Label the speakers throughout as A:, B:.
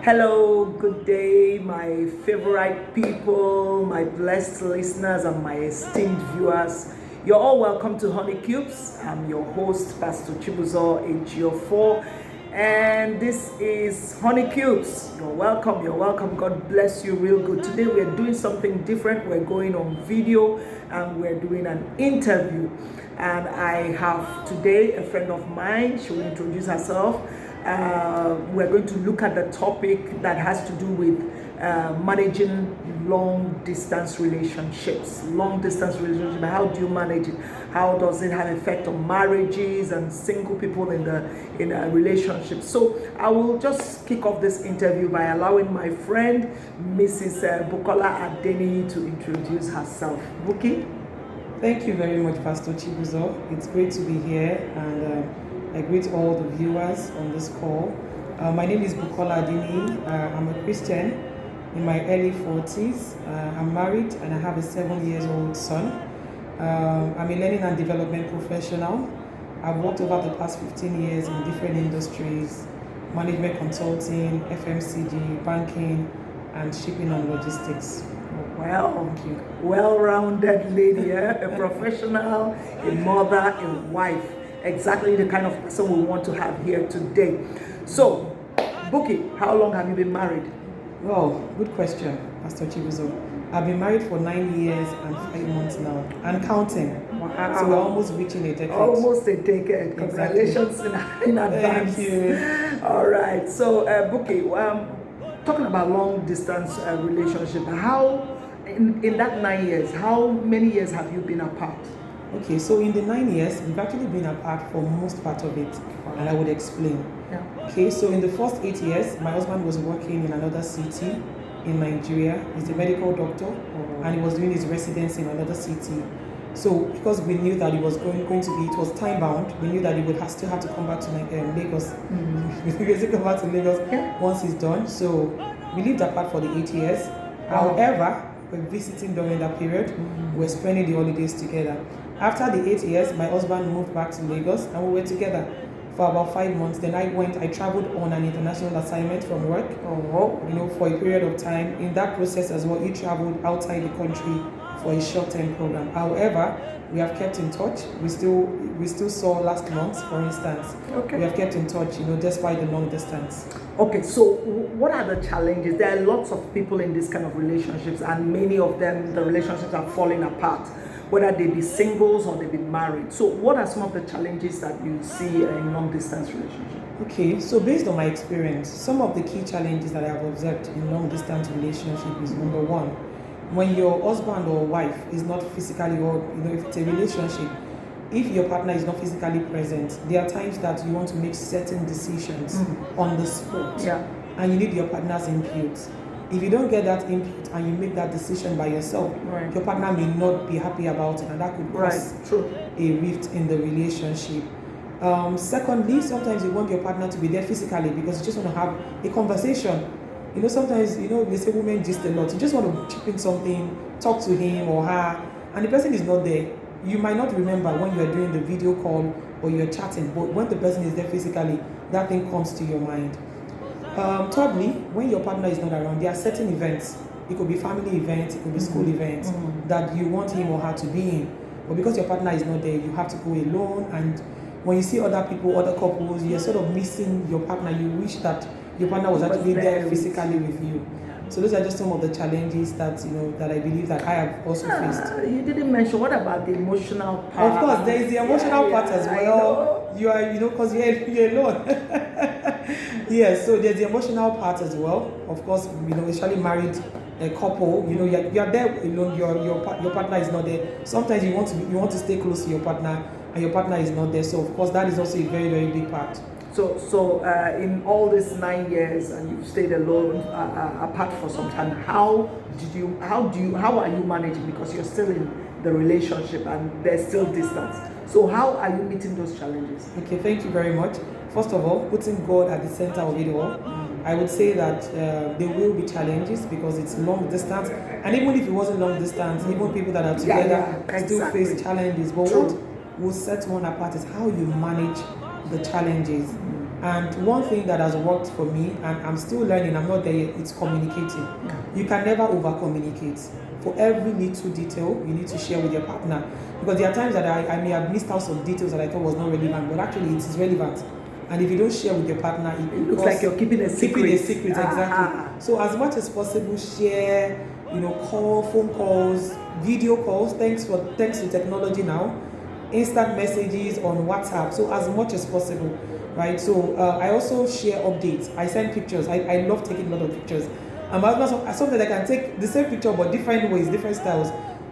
A: Hello, good day, my favorite people, my blessed listeners, and my esteemed viewers. You're all welcome to Honey Cubes. I'm your host, Pastor Chibuzo AGO4, and this is Honey Cubes. You're welcome, you're welcome. God bless you real good. Today we're doing something different. We're going on video and we're doing an interview. And I have today a friend of mine. She will introduce herself. We're going to look at the topic that has to do with managing long distance relationships. Long distance relationship, how do you manage it? How does it have effect on marriages and single people in a relationship? So I will just kick off this interview by allowing my friend Mrs. Bukola Adeni to introduce herself. Buki?
B: Thank you very much, Pastor Chibuzo. It's great to be here, and I greet all the viewers on this call. My name is Bukola Adeni. I'm a Christian in my early 40s. I'm married and I have a 7-year-old son. I'm a learning and development professional. I've worked over the past 15 years in different industries: management consulting, FMCG, banking, and shipping and logistics.
A: Well, well-rounded lady, a professional, a mother, a wife. Exactly the kind of person we want to have here today. So, Buki, how long have you been married?
B: Well, good question, Pastor Chibuzo. I've been married for 9 years and 5 months now, and counting.
A: Wow.
B: So we're almost reaching a decade.
A: Almost a decade. Congratulations in advance.
B: Thank you.
A: All right. So, Buki, talking about long distance relationship, how in that 9 years, how many years have you been apart?
B: Okay, so in the 9 years, we've actually been apart for most part of it, and I would explain.
A: Yeah.
B: Okay, so in the first 8 years, my husband was working in another city in Nigeria. He's a medical doctor, and he was doing his residency in another city. So because we knew that it was going to be, it was time bound, we knew that he would still have to come back to Lagos. He was to come back to Lagos once he's done. So we lived apart for the 8 years. However, we're visiting during that period. We're spending the holidays together. After the 8 years, my husband moved back to Lagos and we were together for about 5 months. Then I traveled on an international assignment from work, for a period of time. In that process as well, he traveled outside the country for a short-term program. However, we have kept in touch. We still saw last month, for instance.
A: Okay.
B: We have kept in touch, despite the long distance.
A: Okay, so what are the challenges? There are lots of people in this kind of relationships, and many of them, the relationships are falling apart, whether they be singles or they be married. So what are some of the challenges that you see in long distance relationships?
B: Okay, so based on my experience, some of the key challenges that I have observed in long distance relationship is number one, when your husband or wife is not physically, or if it's a relationship, if your partner is not physically present, there are times that you want to make certain decisions on the spot, and you need your partner's input. If you don't get that input and you make that decision by yourself, your partner may not be happy about it, and that could cause a rift in the relationship. Secondly, sometimes you want your partner to be there physically because you just want to have a conversation. Sometimes, they say women gist a lot. You just want to chip in something, talk to him or her, and the person is not there. You might not remember when you're doing the video call or you're chatting, but when the person is there physically, that thing comes to your mind. Thirdly, when your partner is not around, there are certain events. It could be family events, it could be school events that you want him or her to be in. But because your partner is not there, you have to go alone. And when you see other people, other couples, you're sort of missing your partner. You wish that your partner was actually there physically with you. So those are just some of the challenges that that I believe that I have also faced.
A: You didn't mention, what about the emotional part?
B: Of course, there is the emotional part as well. You are, because you're alone. Yes, so there's the emotional part as well. Of course, especially married a couple, you're there alone. Your partner is not there. Sometimes you want to stay close to your partner, and your partner is not there. So of course, that is also a very, very big part.
A: So in all these 9 years, and you've stayed alone apart for some time, how are you managing, because you're still in the relationship and there's still distance? So how are you meeting those challenges?
B: Okay, thank you very much. First of all, putting God at the center of it all, I would say that there will be challenges because it's long distance, and even if it wasn't long distance, even people that are together still face challenges. But what will set one apart is how you manage the challenges. And one thing that has worked for me, and I'm still learning, I'm not there yet, it's communicating. You can never over communicate. For every little detail, you need to share with your partner. Because there are times that I may have missed out some details that I thought was not relevant, but actually it is relevant. And if you don't share with your partner,
A: it looks like you're keeping a secret.
B: Keeping a secret, exactly. So as much as possible, share, phone calls, video calls, thanks to technology now, instant messages on WhatsApp. So as much as possible, right? So I also share updates. I send pictures. I love taking a lot of pictures. And sometimes I can take the same picture but different ways, different styles.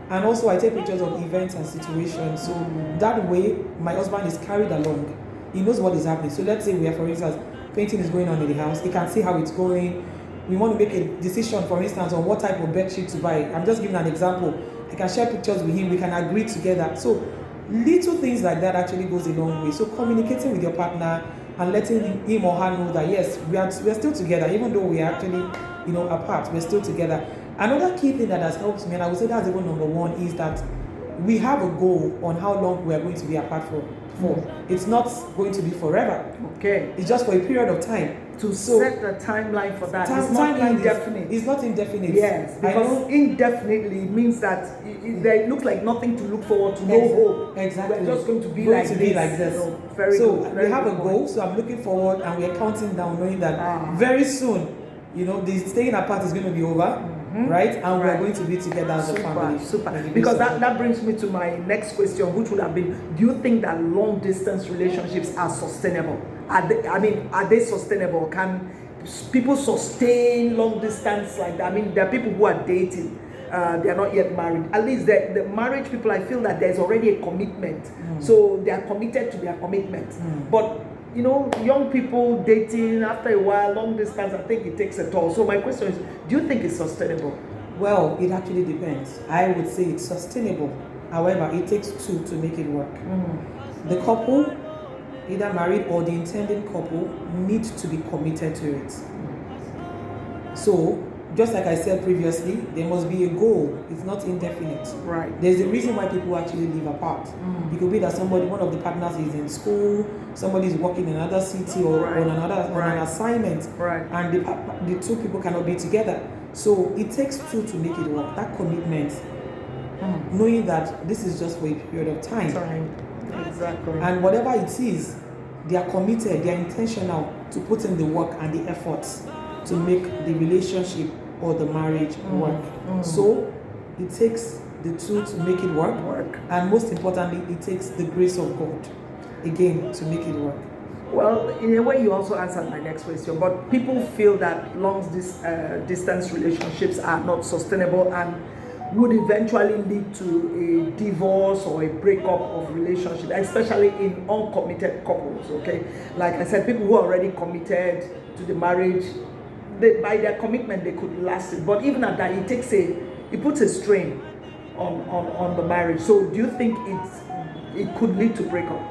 B: And also I take pictures of events and situations. So that way my husband is carried along. He knows what is happening. So let's say we are, for instance, painting is going on in the house. He can see how it's going. We want to make a decision, for instance, on what type of bed sheet to buy. I'm just giving an example. I can share pictures with him. We can agree together. So little things like that actually goes a long way. So communicating with your partner and letting him or her know that yes, we are still together, even though we are actually apart, we're still together. Another key thing that has helped me, and I would say that's even number one, is that we have a goal on how long we are going to be apart for. It's not going to be forever.
A: Okay.
B: It's just for a period of time.
A: To set the timeline for that. It's not indefinite.
B: It's not indefinite.
A: Yes, because indefinitely means that it looks like nothing to look forward to, no hope.
B: Exactly.
A: We're just going to be like this. Very good.
B: We have a goal, so I'm looking forward and we're counting down, knowing that very soon, the staying apart is going to be over. Right? And we're going to be together as a family.
A: Super. Because that brings me to my next question, which would have been, do you think that long distance relationships are sustainable? Are they sustainable? Can people sustain long distance like that? I mean, there are people who are dating, they are not yet married. At least the marriage people, I feel that there's already a commitment. So they are committed to their commitment. But young people dating after a while, long distance, I think it takes a toll. So my question is, do you think it's sustainable?
B: Well, it actually depends. I would say it's sustainable. However, it takes two to make it work. The couple, either married or the intending couple, need to be committed to it. So, just like I said previously, there must be a goal. It's not indefinite.
A: Right.
B: There's a reason why people actually live apart. It could be that one of the partners is in school, somebody is working in another city or on an assignment, and the two people cannot be together. So it takes two to make it work. That commitment, knowing that this is just for a period of time.
A: Exactly.
B: And whatever it is, they are committed, they are intentional to put in the work and the efforts to make the relationship or the marriage work. So it takes the two to make it work. And most importantly, it takes the grace of God, again, to make it work.
A: Well, in a way, you also answered my next question, but people feel that long distance relationships are not sustainable and would eventually lead to a divorce or a breakup of relationship, especially in uncommitted couples, okay? Like I said, people who are already committed to the marriage, by their commitment, they could last it. But even at that, it puts a strain on the marriage. So do you think it could lead to breakup?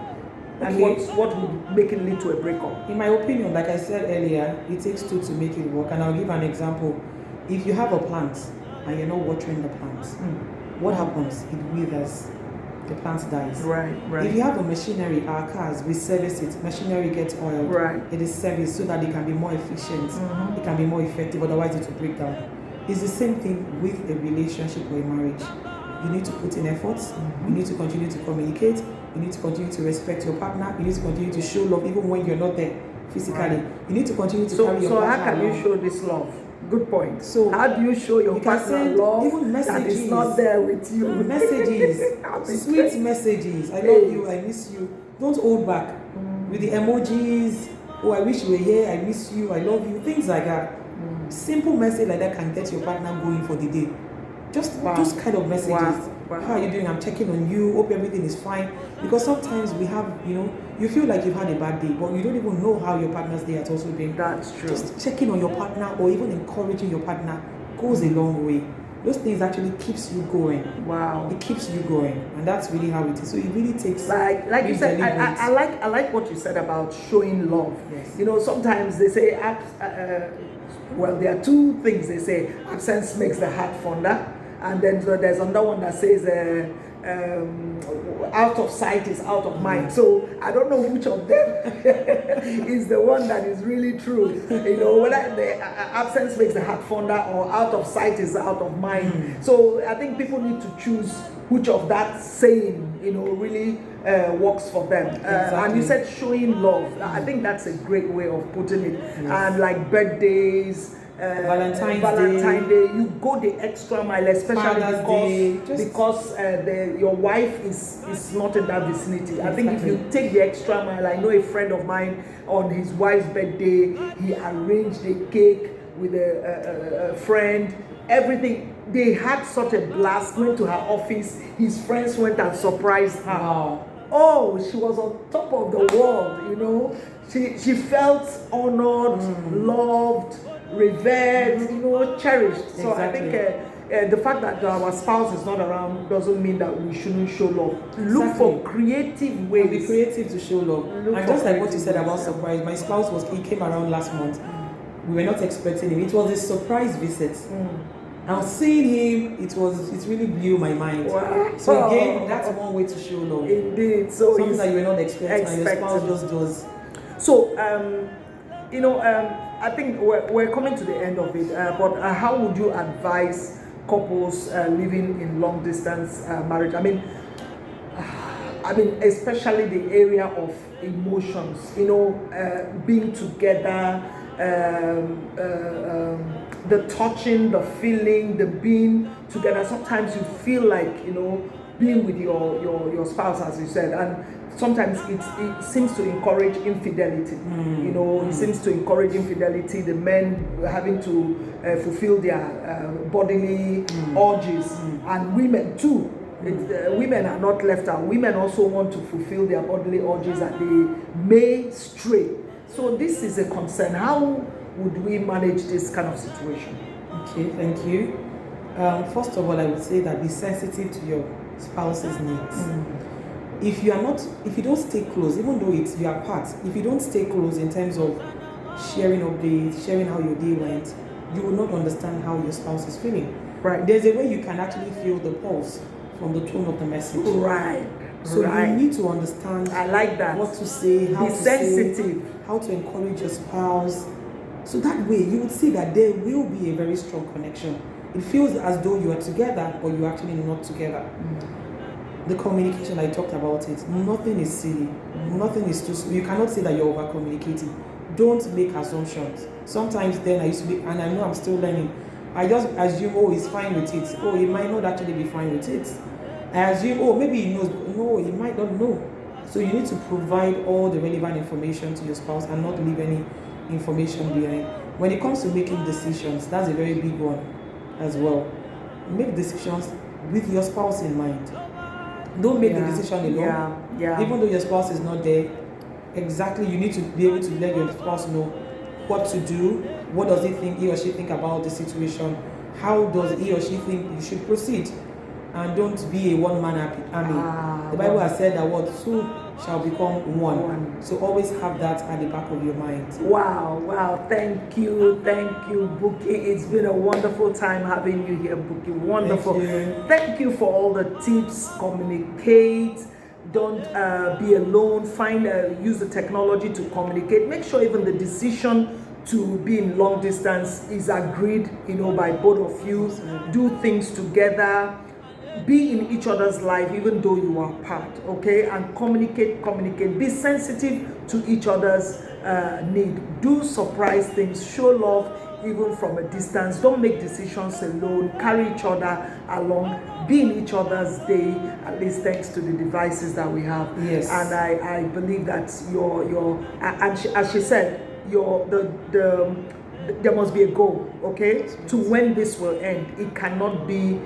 A: And what would make it lead to a breakup?
B: In my opinion, like I said earlier, it takes two to make it work. And I'll give an example. If you have a plant and you're not watering the plant, what happens? It withers. The plant dies.
A: Right.
B: If you have a machinery, our cars, we service it. Machinery gets oiled.
A: Right.
B: It is serviced so that it can be more efficient. It can be more effective. Otherwise, it will break down. It's the same thing with a relationship or a marriage. You need to put in efforts. You need to continue to communicate. You need to continue to respect your partner. You need to continue to show love even when you're not there physically. Right. You need to continue to carry your partner.
A: So how can you show this love? Good point.
B: So
A: how do you show your partner love
B: even messages,
A: that is not there with you?
B: Messages, sweet messages. I love you, I miss you. Don't hold back with the emojis. Oh, I wish you were here. I miss you. I love you. Things like that. Simple message like that can get your partner going for the day. Just those kind of messages. Wow. How are you doing? I'm checking on you. Hope everything is fine. Because sometimes we have, you feel like you've had a bad day, but you don't even know how your partner's day has also been.
A: That's true.
B: Just checking on your partner or even encouraging your partner goes a long way. Those things actually keeps you going.
A: Wow.
B: It keeps you going, and that's really how it is. So it really takes
A: like you said. I like what you said about showing love.
B: Yes.
A: Sometimes they say there are two things they say. Absence makes the heart fonder. And then there's another one that says out of sight is out of mind. So I don't know which of them is the one that is really true. Whether the absence makes the heart fonder or out of sight is out of mind. So I think people need to choose which of that saying, really works for them. And you said showing love. I think that's a great way of putting it. And like birthdays, Valentine's Day, you go the extra mile, especially because your wife is not in that vicinity. I think if you take the extra mile, I know a friend of mine on his wife's birthday, he arranged a cake with a friend, everything. They had such a blast, went to her office, his friends went and surprised her.
B: Wow.
A: Oh, she was on top of the world, She felt honored, loved, revered, cherished. So I think the fact that our spouse is not around doesn't mean that we shouldn't show love. Look for creative ways.
B: Be creative to show love. And just like what you said about surprise, my spouse he came around last month. We were not expecting him. It was a surprise visit. Now seeing him, it really blew my mind.
A: Wow.
B: So again, that's one way to show love.
A: Indeed. So
B: something that you were not expecting, and your spouse just does.
A: So I think we're coming to the end of it. But how would you advise couples living in long distance marriage? I mean, especially the area of emotions. Being together. The touching, the feeling, the being together. Sometimes you feel like being with your spouse, as you said, and sometimes it seems to encourage infidelity. It seems to encourage infidelity. The men having to fulfill their bodily urges, and women too. Women are not left out. Women also want to fulfill their bodily urges, and they may stray. So this is a concern. How would we manage this kind of situation?
B: Okay, thank you. First of all, I would say that be sensitive to your spouse's needs. If you don't stay close, even though you are apart, if you don't stay close in terms of sharing updates, sharing how your day went, you will not understand how your spouse is feeling.
A: Right.
B: There's a way you can actually feel the pulse from the tone of the message.
A: Right.
B: So you need to understand.
A: I like that.
B: What to say, how
A: be
B: to
A: sensitive,
B: how to encourage your spouse. So that way you would see that there will be a very strong connection. It feels as though you are together, but you're actually not together. The communication, I talked about it. Nothing is silly. Nothing is too. You cannot say that you're over communicating. Don't make assumptions. Sometimes then I used to be, and I know I'm still learning. I just assume, he's fine with it. He might not actually be fine with it. I assume, maybe he knows. No, he might not know. So you need to provide all the relevant information to your spouse and not leave any information behind. When it comes to making decisions, that's a very big one as well. Make decisions with your spouse in mind. Don't make the decision alone. Even though your spouse is not there, exactly, you need to be able to let your spouse know what to do. What does he or she think about the situation? How does he or she think you should proceed? And don't be a one-man army. The Bible has said that two shall become one. So always have that at the back of your mind.
A: Wow. Thank you, Buki. It's been a wonderful time having you here, Buki. Wonderful. Thank you for all the tips. Communicate. Don't be alone. Use the technology to communicate. Make sure even the decision to be in long distance is agreed, by both of you. Do things together. Be in each other's life even though you are apart, okay? And communicate. Be sensitive to each other's need. Do surprise things. Show love even from a distance. Don't make decisions alone. Carry each other along. Be in each other's day, at least thanks to the devices that we have.
B: Yes.
A: And I believe that as she said, there must be a goal, okay? To when this will end. It cannot be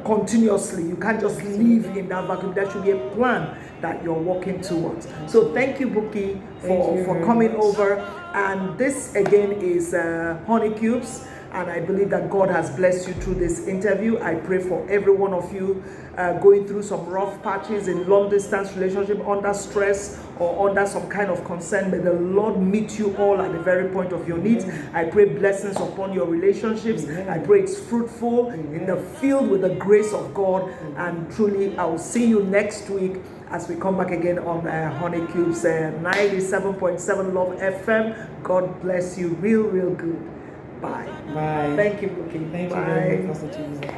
A: continuously. You can't just live in that vacuum. There should be a plan that you're working towards. So thank you, Buki, for coming over. And this again is Honey Cubes. and I believe that God has blessed you through this interview. I pray for every one of you going through some rough patches in long distance relationship, under stress or under some kind of concern. May the Lord meet you all at the very point of your needs. I pray blessings upon your relationships. I pray it's fruitful in the field with the grace of God. And truly, I will see you next week as we come back again on Honey Cubes 97.7 Love FM. God bless you real good. Bye.
B: Bye.
A: Thank you, Bookie.
B: Thank you
A: Bye.
B: very much, Pastor Chibuzo.